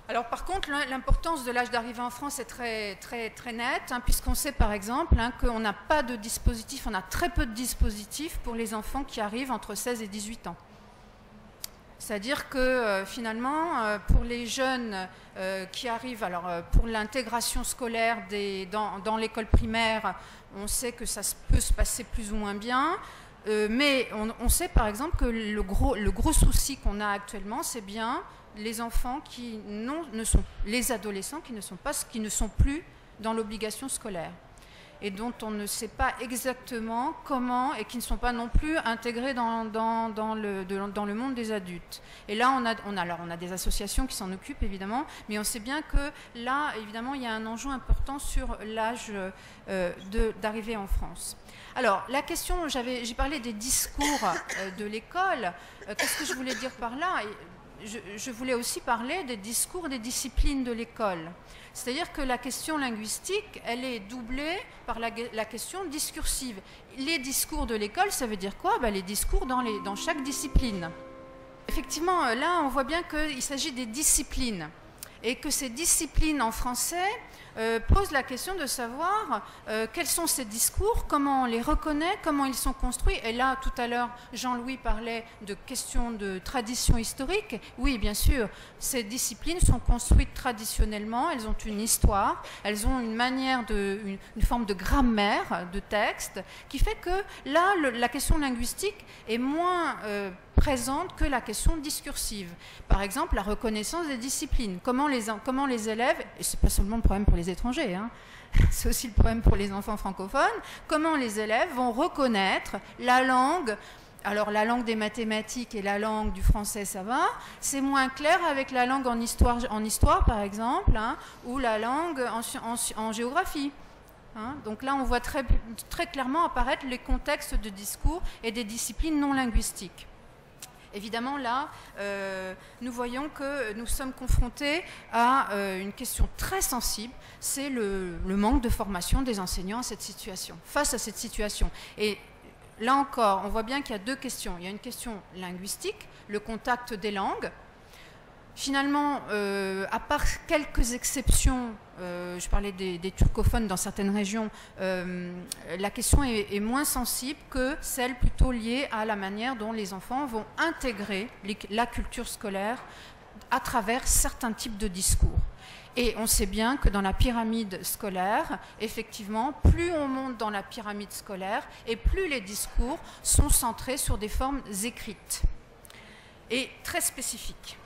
Alors par contre, l'importance de l'âge d'arrivée en France est très nette, hein, puisqu'on sait par exemple qu'on n'a pas de dispositif, on a très peu de dispositifs pour les enfants qui arrivent entre 16 et 18 ans. C'est-à-dire que finalement, pour les jeunes qui arrivent, alors pour l'intégration scolaire dans l'école primaire, on sait que ça peut se passer plus ou moins bien. Mais on sait par exemple que le gros souci qu'on a actuellement, c'est bien les enfants les adolescents qui ne sont plus dans l'obligation scolaire et dont on ne sait pas exactement comment et qui ne sont pas non plus intégrés dans le monde des adultes. Et là, on a des associations qui s'en occupent évidemment, mais on sait bien que là, évidemment, il y a un enjeu important sur l'âge d'arrivée en France. Alors, la question, j'ai parlé des discours de l'école. Qu'est-ce que je voulais dire par là ? Je voulais aussi parler des discours des disciplines de l'école. C'est-à-dire que la question linguistique, elle est doublée par la question discursive. Les discours de l'école, ça veut dire quoi ? Les discours dans chaque discipline. Effectivement, là, on voit bien qu'il s'agit des disciplines. Et que ces disciplines en français posent la question de savoir quels sont ces discours, comment on les reconnaît, comment ils sont construits. Et là, tout à l'heure, Jean-Louis parlait de questions de tradition historique. Oui, bien sûr, ces disciplines sont construites traditionnellement, elles ont une histoire, elles ont une manière une forme de grammaire de texte qui fait que là, la question linguistique est moins présente que la question discursive. Par exemple, la reconnaissance des disciplines. Comment les élèves, et ce n'est pas seulement le problème pour les étrangers, hein, c'est aussi le problème pour les enfants francophones, comment les élèves vont reconnaître la langue. Alors la langue des mathématiques et la langue du français, ça va. C'est moins clair avec la langue en histoire par exemple, hein, ou la langue en géographie. Hein. Donc là, on voit très clairement apparaître les contextes de discours et des disciplines non linguistiques. Évidemment, là, nous voyons que nous sommes confrontés à une question très sensible, c'est le manque de formation des enseignants face à cette situation. Et là encore, on voit bien qu'il y a deux questions. Il y a une question linguistique, le contact des langues. Finalement, à part quelques exceptions, je parlais des turcophones dans certaines régions, la question est moins sensible que celle plutôt liée à la manière dont les enfants vont intégrer la culture scolaire à travers certains types de discours. Et on sait bien que dans la pyramide scolaire, effectivement, plus on monte dans la pyramide scolaire et plus les discours sont centrés sur des formes écrites et très spécifiques.